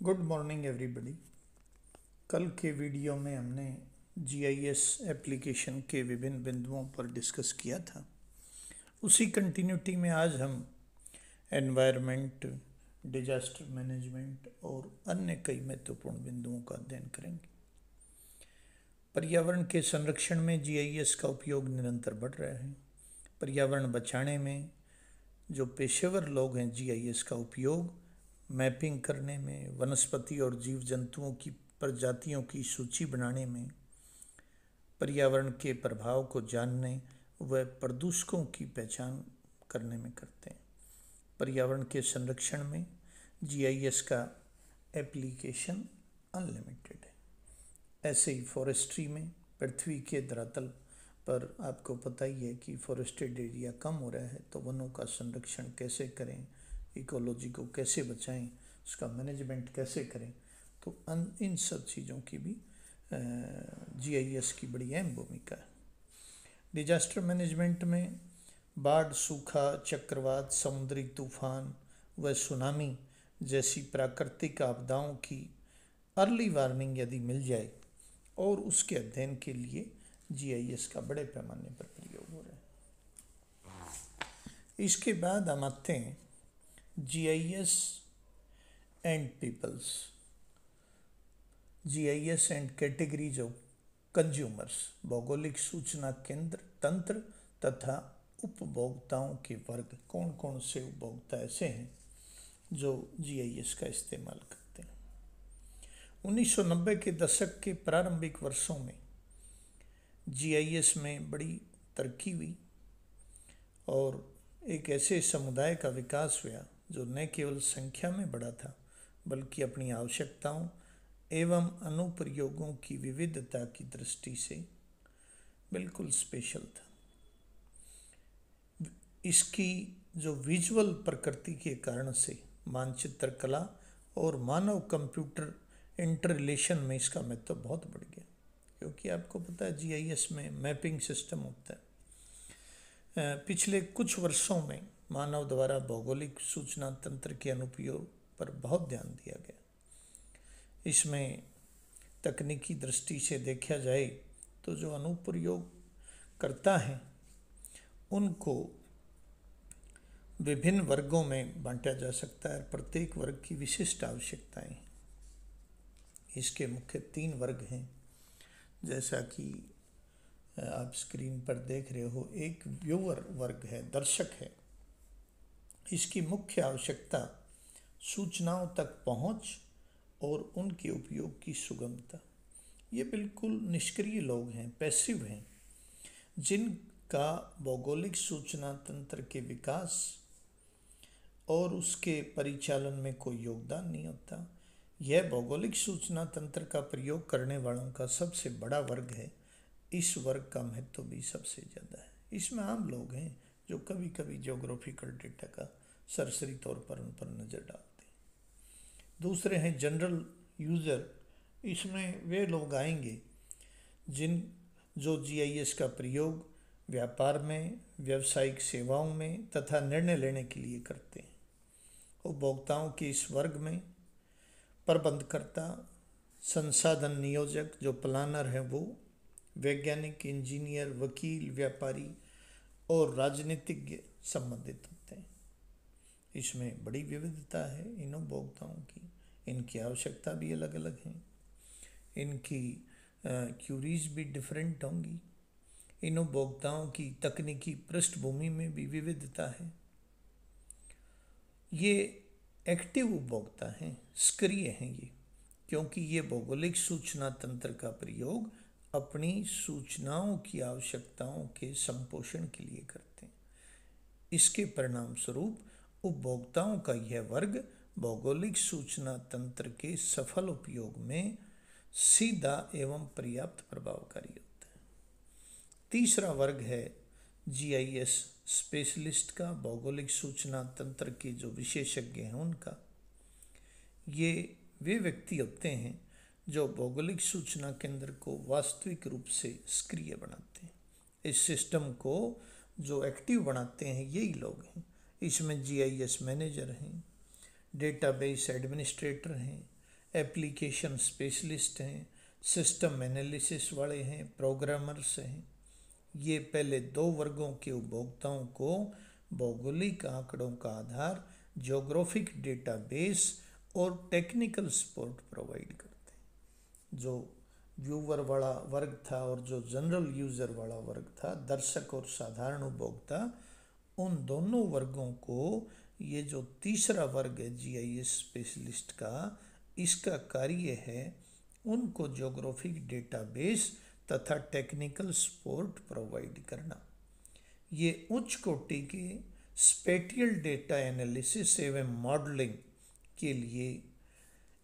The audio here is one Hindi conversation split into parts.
Good morning everybody. कल के वीडियो में हमने जीआईएस एप्लीकेशन के विभिन्न बिंदुओं पर डिस्कस किया था। उसी कंटिन्यूटी में आज हम एनवायरनमेंट, डिजास्टर मैनेजमेंट और अन्य कई महत्वपूर्ण बिंदुओं का अध्ययन करेंगे। पर्यावरण के संरक्षण में जीआईएस का उपयोग निरंतर बढ़ रहा है। पर्यावरण बचाने में जो पेशेवर लोग हैं, जीआईएस का उपयोग मैपिंग करने में, वनस्पति और जीव जंतुओं की प्रजातियों की सूची बनाने में, पर्यावरण के प्रभाव को जानने व प्रदूषकों की पहचान करने में करते हैं। पर्यावरण के संरक्षण में जीआईएस का एप्लीकेशन अनलिमिटेड है। ऐसे ही फॉरेस्ट्री में पृथ्वी के धरातल पर आपको पता ही है कि फॉरेस्टेड एरिया कम हो रहा है, तो वनों का संरक्षण कैसे करें, इकोलॉजी को कैसे बचाएं, उसका मैनेजमेंट कैसे करें, तो इन सब चीज़ों की भी जीआईएस की बड़ी अहम भूमिका है। डिजास्टर मैनेजमेंट में बाढ़, सूखा, चक्रवात, समुद्री तूफान व सुनामी जैसी प्राकृतिक आपदाओं की अर्ली वार्निंग यदि मिल जाए और उसके अध्ययन के लिए जीआईएस का बड़े पैमाने पर प्रयोग हो रहा है। इसके बाद हम आते हैं GIS and peoples, GIS and categories of consumers, भौगोलिक सूचना केंद्र तंत्र तथा उपभोक्ताओं के वर्ग। कौन कौन से उपभोक्ता ऐसे हैं जो जीआईएस का इस्तेमाल करते हैं। 1990 के दशक के प्रारंभिक वर्षों में जीआईएस में बड़ी तरक्की हुई और एक ऐसे समुदाय का विकास हुआ जो न केवल संख्या में बड़ा था बल्कि अपनी आवश्यकताओं एवं अनुप्रयोगों की विविधता की दृष्टि से बिल्कुल स्पेशल था। इसकी जो विजुअल प्रकृति के कारण से मानचित्र कला और मानव कंप्यूटर इंटर रिलेशन में इसका महत्व बहुत बढ़ गया, क्योंकि आपको पता है जीआईएस में मैपिंग सिस्टम होता है। पिछले कुछ वर्षों में मानव द्वारा भौगोलिक सूचना तंत्र के अनुप्रयोग पर बहुत ध्यान दिया गया। इसमें तकनीकी दृष्टि से देखा जाए तो जो अनुप्रयोग करता है उनको विभिन्न वर्गों में बांटा जा सकता है। प्रत्येक वर्ग की विशिष्ट आवश्यकताएं हैं। इसके मुख्य 3 वर्ग हैं, जैसा कि आप स्क्रीन पर देख रहे हो। एक व्यूअर वर्ग है, दर्शक है। इसकी मुख्य आवश्यकता सूचनाओं तक पहुंच और उनके उपयोग की सुगमता। ये बिल्कुल निष्क्रिय लोग हैं, पैसिव हैं, जिनका भौगोलिक सूचना तंत्र के विकास और उसके परिचालन में कोई योगदान नहीं होता। यह भौगोलिक सूचना तंत्र का प्रयोग करने वालों का सबसे बड़ा वर्ग है। इस वर्ग का महत्व भी सबसे ज़्यादा है। इसमें आम लोग हैं जो कभी कभी ज्योग्राफिकल डेटा का सरसरी तौर पर उन पर नज़र डालते हैं। दूसरे हैं जनरल यूज़र। इसमें वे लोग आएंगे जो जीआईएस का प्रयोग व्यापार में, व्यावसायिक सेवाओं में तथा निर्णय लेने के लिए करते हैं। उपभोक्ताओं के इस वर्ग में प्रबंधकर्ता, संसाधन नियोजक जो प्लानर हैं वो, वैज्ञानिक, इंजीनियर, वकील, व्यापारी और राजनीतिज्ञ सम्बंधित होते हैं। इसमें बड़ी विविधता है इन उपभोक्ताओं की। इनकी आवश्यकता भी अलग अलग हैं, इनकी क्यूरीज भी डिफरेंट होंगी। इन उपभोक्ताओं की तकनीकी पृष्ठभूमि में भी विविधता है। ये एक्टिव उपभोक्ता हैं, सक्रिय हैं ये, क्योंकि ये भौगोलिक सूचना तंत्र का प्रयोग अपनी सूचनाओं की आवश्यकताओं के संपोषण के लिए करते हैं। इसके परिणाम स्वरूप उपभोक्ताओं का यह वर्ग भौगोलिक सूचना तंत्र के सफल उपयोग में सीधा एवं पर्याप्त प्रभावकारी होता है। तीसरा वर्ग है जीआईएस स्पेशलिस्ट का, भौगोलिक सूचना तंत्र के जो विशेषज्ञ हैं उनका। ये वे व्यक्ति होते हैं जो भौगोलिक सूचना केंद्र को वास्तविक रूप से सक्रिय बनाते हैं। इस सिस्टम को जो एक्टिव बनाते हैं यही लोग हैं। इसमें जीआईएस मैनेजर हैं, डेटाबेस एडमिनिस्ट्रेटर हैं, एप्लीकेशन स्पेशलिस्ट हैं, सिस्टम एनालिसिस वाले हैं, प्रोग्रामर्स हैं। ये पहले दो वर्गों के उपभोक्ताओं को भौगोलिक आंकड़ों का आधार, ज्योग्राफिक डेटाबेस और टेक्निकल सपोर्ट प्रोवाइड करते हैं। जो व्यूवर वाला वर्ग था और जो जनरल यूज़र वाला वर्ग था, दर्शक और साधारण उपभोक्ता, उन दोनों वर्गों को ये जो तीसरा वर्ग है जीआईएस स्पेशलिस्ट का, इसका कार्य है उनको ज्योग्राफिक डेटाबेस तथा टेक्निकल सपोर्ट प्रोवाइड करना। ये उच्च कोटि के स्पेटियल डेटा एनालिसिस एवं मॉडलिंग के लिए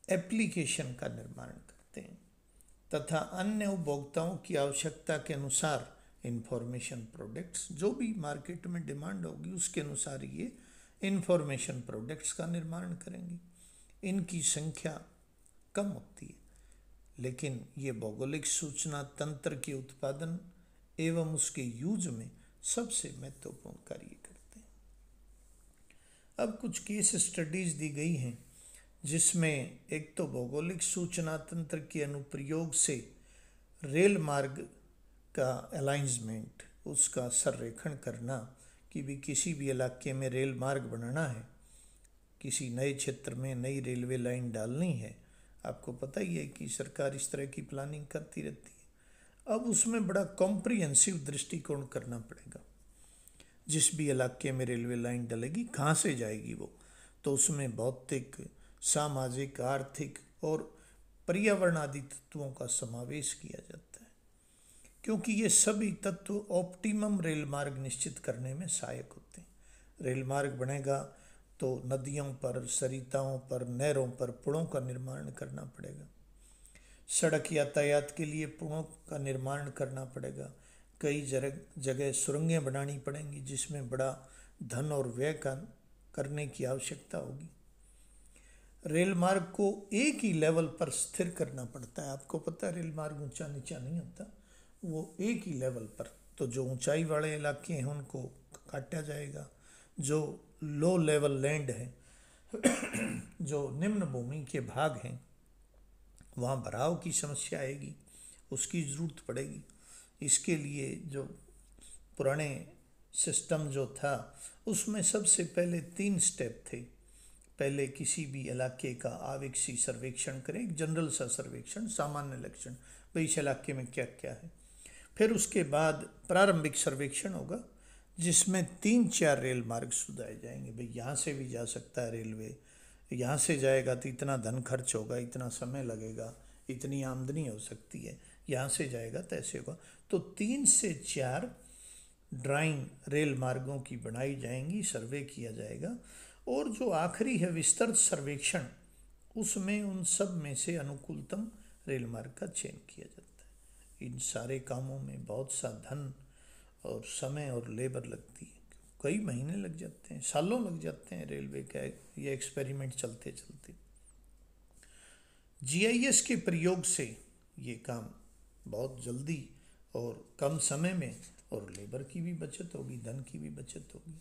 एप्लीकेशन का निर्माण करते हैं तथा अन्य उपभोक्ताओं की आवश्यकता के अनुसार इंफॉर्मेशन प्रोडक्ट्स, जो भी मार्केट में डिमांड होगी उसके अनुसार ये इंफॉर्मेशन प्रोडक्ट्स का निर्माण करेंगे। इनकी संख्या कम होती है, लेकिन ये भौगोलिक सूचना तंत्र के उत्पादन एवं उसके यूज में सबसे महत्वपूर्ण कार्य करते हैं। अब कुछ केस स्टडीज दी गई हैं जिसमें एक तो भौगोलिक सूचना तंत्र के अनुप्रयोग से रेल मार्ग का अलाइंसमेंट, उसका संरेखण करना कि भी किसी भी इलाके में रेल मार्ग बनाना है, किसी नए क्षेत्र में नई रेलवे लाइन डालनी है। आपको पता ही है कि सरकार इस तरह की प्लानिंग करती रहती है। अब उसमें बड़ा कॉम्प्रिहेंसिव दृष्टिकोण करना पड़ेगा। जिस भी इलाके में रेलवे लाइन डलेगी, कहाँ से जाएगी वो, तो उसमें भौतिक, सामाजिक, आर्थिक और पर्यावरण आदि तत्वों का समावेश किया जाता है, क्योंकि ये सभी तत्व ऑप्टिमम रेल मार्ग निश्चित करने में सहायक होते हैं। रेल मार्ग बनेगा तो नदियों पर, सरिताओं पर, नहरों पर पुलों का निर्माण करना पड़ेगा। सड़क यातायात के लिए पुलों का निर्माण करना पड़ेगा। कई जगह सुरंगें बनानी पड़ेंगी जिसमें बड़ा धन और व्यय करने की आवश्यकता होगी। रेल मार्ग को एक ही लेवल पर स्थिर करना पड़ता है। आपको पता है रेल मार्ग ऊंचा नीचा नहीं होता, वो एक ही लेवल पर। तो जो ऊंचाई वाले इलाके हैं उनको काटा जाएगा, जो लो लेवल लैंड है, जो निम्न भूमि के भाग हैं, वहाँ भराव की समस्या आएगी, उसकी ज़रूरत पड़ेगी। इसके लिए जो पुराने सिस्टम जो था उसमें सबसे पहले 3 स्टेप थे। पहले किसी भी इलाके का आवेक्षी सर्वेक्षण करें, एक जनरल सा सर्वेक्षण, सामान्य लक्षण, भाई इस इलाके में क्या क्या है। फिर उसके बाद प्रारंभिक सर्वेक्षण होगा जिसमें 3-4 रेल मार्ग सुधारे जाएंगे। भाई यहाँ से भी जा सकता है रेलवे, यहाँ से जाएगा तो इतना धन खर्च होगा, इतना समय लगेगा, इतनी आमदनी हो सकती है, यहाँ से जाएगा तो ऐसे होगा। तो 3 से 4 ड्राइंग रेल मार्गों की बनाई जाएंगी, सर्वे किया जाएगा, और जो आखिरी है विस्तृत सर्वेक्षण, उसमें उन सब में से अनुकूलतम रेल मार्ग का चयन किया जाता है। इन सारे कामों में बहुत सा धन और समय और लेबर लगती है, कई महीने लग जाते हैं, सालों लग जाते हैं रेलवे का ये एक्सपेरिमेंट चलते चलते। जीआईएस के प्रयोग से ये काम बहुत जल्दी और कम समय में, और लेबर की भी बचत होगी, धन की भी बचत होगी।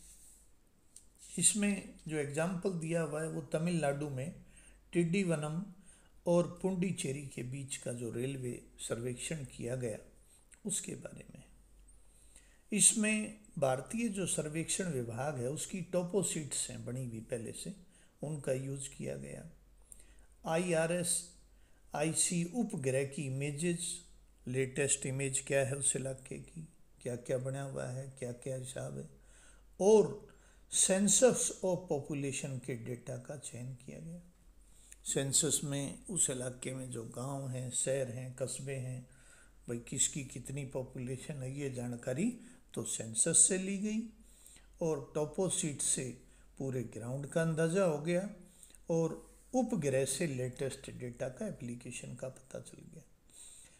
इसमें जो एग्जाम्पल दिया हुआ है वो तमिलनाडु में टिड्डीवनम और पुंडीचेरी के बीच का जो रेलवे सर्वेक्षण किया गया उसके बारे में। इसमें भारतीय जो सर्वेक्षण विभाग है उसकी टोपो सीट्स हैं बनी हुई पहले से, उनका यूज किया गया। IRS-IC उपग्रह की इमेजेस, लेटेस्ट इमेज क्या है उस इलाके की, क्या क्या बना हुआ है, क्या क्या हिसाब है, और सेंसस ऑफ पॉपुलेशन के डेटा का चयन किया गया। सेंसस में उस इलाके में जो गांव हैं, शहर हैं, कस्बे हैं, भाई किसकी कितनी पॉपुलेशन है, ये जानकारी तो सेंसस से ली गई, और टोपो सीट से पूरे ग्राउंड का अंदाज़ा हो गया, और उपग्रह से लेटेस्ट डेटा का एप्लीकेशन का पता चल गया।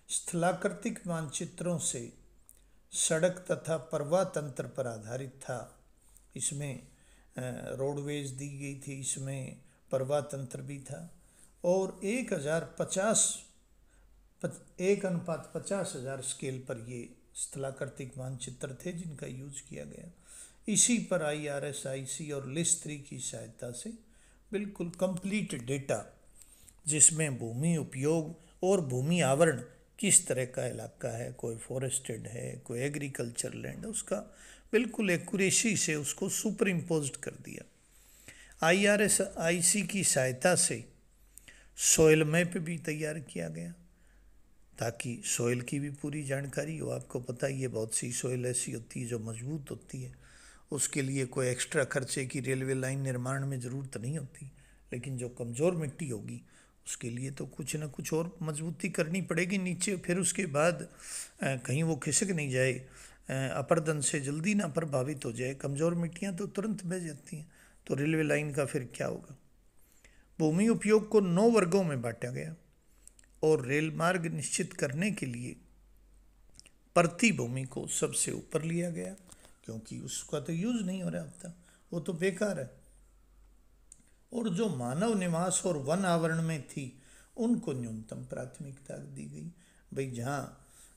स्थलाकृतिक मानचित्रों से सड़क तथा प्रवाह तंत्र पर आधारित था। इसमें रोडवेज दी गई थी, इसमें प्रवाह तंत्र भी था, और 1:50,000 स्केल पर ये स्थलाकृतिक मानचित्र थे जिनका यूज किया गया। इसी पर IRS-IC और LIS-3 की सहायता से बिल्कुल कंप्लीट डेटा जिसमें भूमि उपयोग और भूमि आवरण किस तरह का इलाका है, कोई फॉरेस्टेड है, कोई एग्रीकल्चर लैंड है, उसका बिल्कुल एक्यूरेसी से उसको सुपर इम्पोज्ड कर दिया। IRSIC की सहायता से सोयल मैप भी तैयार किया गया ताकि सोयल की भी पूरी जानकारी हो। आपको पता ही है बहुत सी सोयल ऐसी होती है जो मजबूत होती है, उसके लिए कोई एक्स्ट्रा खर्चे की रेलवे लाइन निर्माण में ज़रूरत नहीं होती, लेकिन जो कमज़ोर मिट्टी होगी उसके लिए तो कुछ ना कुछ और मजबूती करनी पड़ेगी नीचे, फिर उसके बाद कहीं वो खिसक नहीं जाए, अपरदन से जल्दी ना प्रभावित हो जाए। कमज़ोर मिट्टियाँ तो तुरंत बह जाती हैं, तो रेलवे लाइन का फिर क्या होगा। भूमि उपयोग को 9 वर्गों में बांटा गया और रेल मार्ग निश्चित करने के लिए प्रति भूमि को सबसे ऊपर लिया गया, क्योंकि उसका तो यूज नहीं हो रहा होता, वो तो बेकार है। और जो मानव निवास और वन आवरण में थी उनको न्यूनतम प्राथमिकता दी गई। भाई जहाँ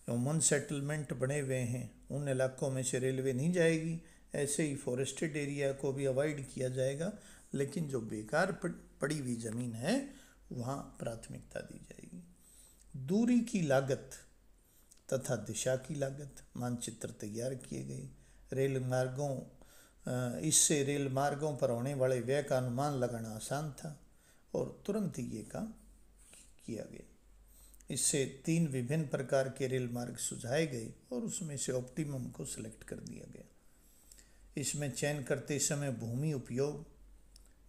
ह्यूमन सेटलमेंट बने हुए हैं उन इलाकों में से रेलवे नहीं जाएगी, ऐसे ही फॉरेस्टेड एरिया को भी अवॉइड किया जाएगा, लेकिन जो बेकार पड़ी हुई ज़मीन है वहाँ प्राथमिकता दी जाएगी। दूरी की लागत तथा दिशा की लागत मानचित्र तैयार किए गए। रेल मार्गों इससे रेल मार्गों पर होने वाले व्यय का अनुमान लगाना आसान था और तुरंत ही ये काम किया गया। इससे 3 विभिन्न प्रकार के रेल मार्ग सुझाए गए और उसमें से ऑप्टिमम को सिलेक्ट कर दिया गया। इसमें चयन करते समय भूमि उपयोग,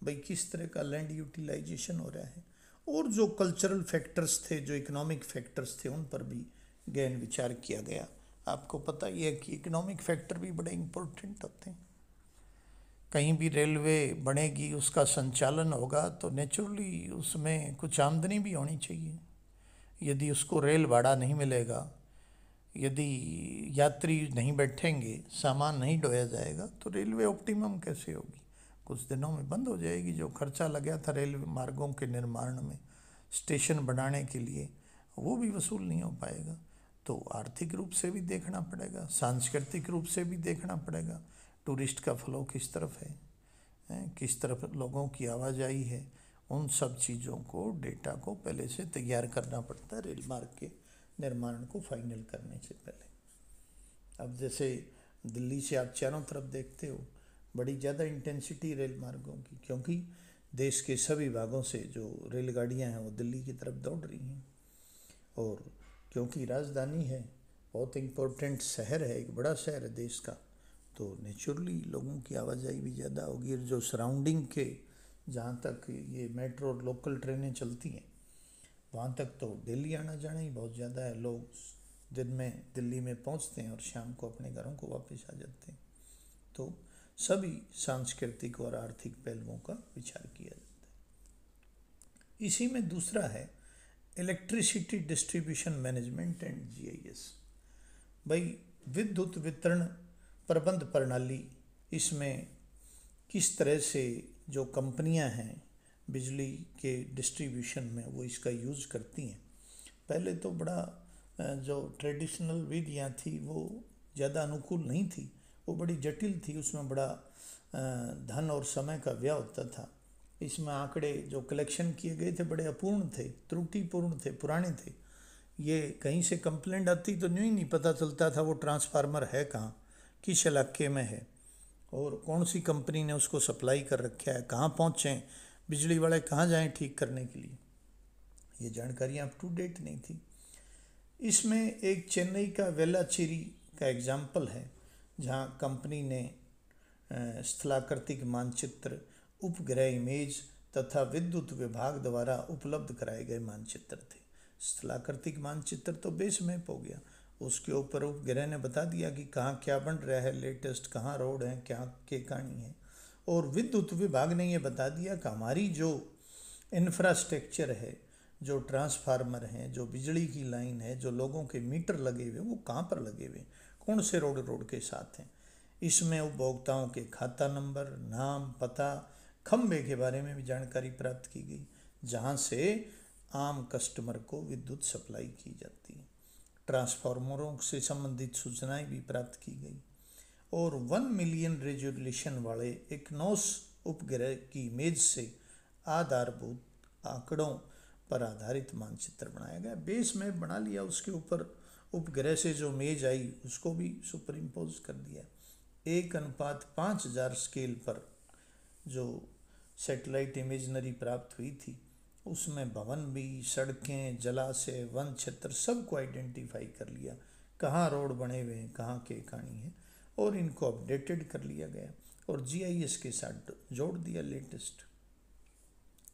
भाई किस तरह का लैंड यूटिलाइजेशन हो रहा है, और जो कल्चरल फैक्टर्स थे, जो इकोनॉमिक फैक्टर्स थे, उन पर भी गहन विचार किया गया। आपको पता ही है कि इकोनॉमिक फैक्टर भी बड़े इम्पोर्टेंट होते हैं। कहीं भी रेलवे बनेगी, उसका संचालन होगा तो नेचुरली उसमें कुछ आमदनी भी होनी चाहिए। यदि उसको रेल भाड़ा नहीं मिलेगा, यदि यात्री नहीं बैठेंगे, सामान नहीं ढोया जाएगा, तो रेलवे ऑप्टिमम कैसे होगी। कुछ दिनों में बंद हो जाएगी। जो खर्चा लगा था रेलवे मार्गों के निर्माण में, स्टेशन बनाने के लिए, वो भी वसूल नहीं हो पाएगा। तो आर्थिक रूप से भी देखना पड़ेगा, सांस्कृतिक रूप से भी देखना पड़ेगा, टूरिस्ट का फ्लो किस तरफ है, किस तरफ लोगों की आवाजाही है, उन सब चीज़ों को, डेटा को पहले से तैयार करना पड़ता है रेल मार्ग के निर्माण को फाइनल करने से पहले। अब जैसे दिल्ली से आप चारों तरफ देखते हो बड़ी ज़्यादा इंटेंसिटी रेल मार्गों की, क्योंकि देश के सभी भागों से जो रेलगाड़ियां हैं वो दिल्ली की तरफ दौड़ रही हैं, और क्योंकि राजधानी है, बहुत इम्पोर्टेंट शहर है, एक बड़ा शहर है देश का, तो नेचुरली लोगों की आवाजाही भी ज़्यादा होगी। और जो सराउंडिंग के जहाँ तक ये मेट्रो और लोकल ट्रेनें चलती हैं वहाँ तक तो दिल्ली आना जाना ही बहुत ज़्यादा है। लोग दिन में दिल्ली में पहुँचते हैं और शाम को अपने घरों को वापस आ जाते हैं। तो सभी सांस्कृतिक और आर्थिक पहलुओं का विचार किया जाता है। इसी में दूसरा है electricity distribution management and GIS। भाई विद्युत वितरण प्रबंध प्रणाली, इसमें किस तरह से जो कंपनियां हैं बिजली के डिस्ट्रीब्यूशन में वो इसका यूज़ करती हैं। पहले तो बड़ा जो ट्रेडिशनल विधियाँ थी वो ज़्यादा अनुकूल नहीं थी, वो बड़ी जटिल थी, उसमें बड़ा धन और समय का व्यय होता था। इसमें आंकड़े जो कलेक्शन किए गए थे बड़े अपूर्ण थे, त्रुटिपूर्ण थे, पुराने थे। ये कहीं से कंप्लेंट आती तो न्यू ही नहीं पता चलता था वो ट्रांसफार्मर है कहाँ, किस इलाके में है, और कौन सी कंपनी ने उसको सप्लाई कर रखा है, कहाँ पहुँचें, बिजली वाले कहाँ जाएं ठीक करने के लिए। ये जानकारियाँ अप टू डेट नहीं थी। इसमें एक चेन्नई का वेलाचेरी का एग्जाम्पल है, जहाँ कंपनी ने स्थलाकृतिक मानचित्र, उपग्रह इमेज तथा विद्युत विभाग द्वारा उपलब्ध कराए गए मानचित्र थे। स्थलाकृतिक मानचित्र तो बेस मैप हो गया, उसके ऊपर उपग्रह ने बता दिया कि कहाँ क्या बन रहा है लेटेस्ट, कहाँ रोड है, क्या के कहानी है। और विद्युत विभाग ने ये बता दिया कि हमारी जो इंफ्रास्ट्रक्चर है, जो ट्रांसफार्मर हैं, जो बिजली की लाइन है, जो लोगों के मीटर लगे हुए वो कहाँ पर लगे हुए, कौन से रोड के साथ हैं। इसमें उपभोक्ताओं के खाता नंबर, नाम, पता, खंबे के बारे में भी जानकारी प्राप्त की गई, जहाँ से आम कस्टमर को विद्युत सप्लाई की जाती है। ट्रांसफार्मरों से संबंधित सूचनाएं भी प्राप्त की गई और 1 मिलियन रेजोल्यूशन वाले एक नॉस उपग्रह की इमेज से आधारभूत आंकड़ों पर आधारित मानचित्र बनाया गया। बेस मैप बना लिया, उसके ऊपर उपग्रह से जो इमेज आई उसको भी सुपर इम्पोज कर दिया। 1:5000 स्केल पर जो सैटेलाइट इमेजनरी प्राप्त हुई थी उसमें भवन भी, सड़कें, जलाशय, वन क्षेत्र सबको आइडेंटिफाई कर लिया, कहाँ रोड बने हुए हैं, कहाँ के कहानी है, और इनको अपडेटेड कर लिया गया और जीआईएस के साथ जोड़ दिया लेटेस्ट।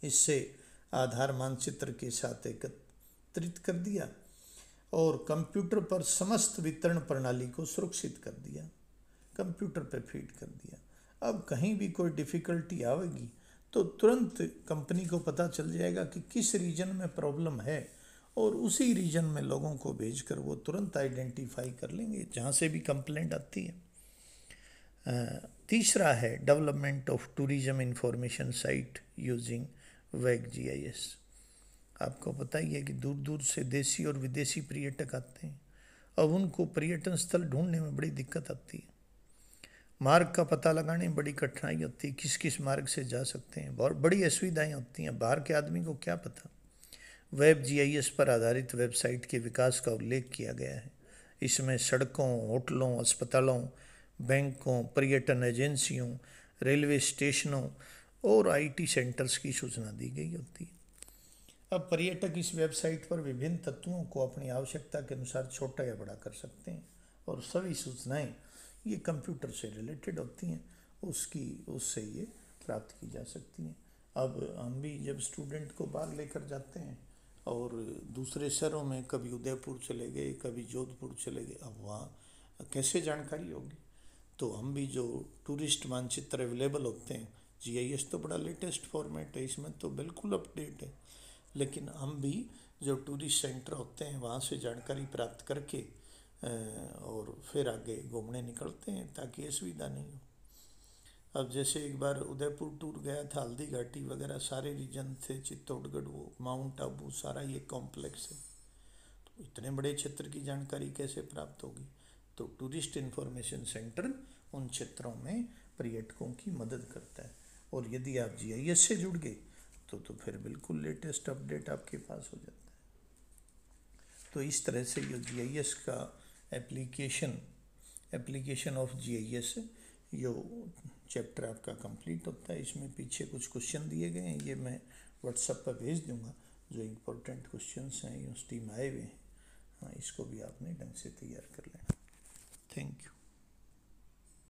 इससे आधार मानचित्र के साथ एकत्रित कर दिया और कंप्यूटर पर समस्त वितरण प्रणाली को सुरक्षित कर दिया, कंप्यूटर पर फीड कर दिया। अब कहीं भी कोई डिफ़िकल्टी आएगी तो तुरंत कंपनी को पता चल जाएगा कि किस रीजन में प्रॉब्लम है और उसी रीजन में लोगों को भेजकर वो तुरंत आइडेंटिफाई कर लेंगे जहाँ से भी कंप्लेंट आती है। तीसरा है development of tourism information site using वेग जीआईएस। आपको पता ही है कि दूर दूर से देशी और विदेशी पर्यटक आते हैं। अब उनको पर्यटन स्थल ढूंढने में बड़ी दिक्कत आती है, मार्ग का पता लगाने में बड़ी कठिनाई होती है, किस किस मार्ग से जा सकते हैं, बहुत बड़ी असुविधाएं होती हैं। बाहर के आदमी को क्या पता। वेब जीआईएस पर आधारित वेबसाइट के विकास का उल्लेख किया गया है। इसमें सड़कों, होटलों, अस्पतालों, बैंकों, पर्यटन एजेंसियों, रेलवे स्टेशनों और आईटी सेंटर्स की सूचना दी गई होती है। अब पर्यटक इस वेबसाइट पर विभिन्न तत्वों को अपनी आवश्यकता के अनुसार छोटा या बड़ा कर सकते हैं और सभी सूचनाएं ये कंप्यूटर से रिलेटेड होती हैं, उससे ये प्राप्त की जा सकती हैं। अब हम भी जब स्टूडेंट को बाहर लेकर जाते हैं और दूसरे शहरों में, कभी उदयपुर चले गए, कभी जोधपुर चले गए, अब वहाँ कैसे जानकारी होगी। तो हम भी जो टूरिस्ट मानचित्र अवेलेबल होते हैं, जीआईएस तो बड़ा लेटेस्ट फॉर्मेट है, इसमें तो बिल्कुल अपडेट है, लेकिन हम भी जो टूरिस्ट सेंटर होते हैं वहाँ से जानकारी प्राप्त करके और फिर आगे घूमने निकलते हैं ताकि असुविधा नहीं हो। अब जैसे एक बार उदयपुर टूर गया था, हल्दी घाटी वगैरह सारे रीजन थे, चित्तौड़गढ़, वो माउंट आबू, सारा ये कॉम्प्लेक्स है, तो इतने बड़े क्षेत्र की जानकारी कैसे प्राप्त होगी। तो टूरिस्ट इन्फॉर्मेशन सेंटर उन क्षेत्रों में पर्यटकों की मदद करता है और यदि आप जीआईएस से जुड़ गए तो फिर बिल्कुल लेटेस्ट अपडेट आपके पास हो जाता है। तो इस तरह से ये जीआईएस का application of GIS yo chapter आपका कंप्लीट होता है। इसमें पीछे कुछ क्वेश्चन दिए गए हैं, ये मैं व्हाट्सएप पर भेज दूंगा, जो इम्पोर्टेंट क्वेश्चंस हैं यूनिवर्सिटी में आए हुए हैं। हाँ, इसको भी आपने ढंग से तैयार कर लेना। Thank you.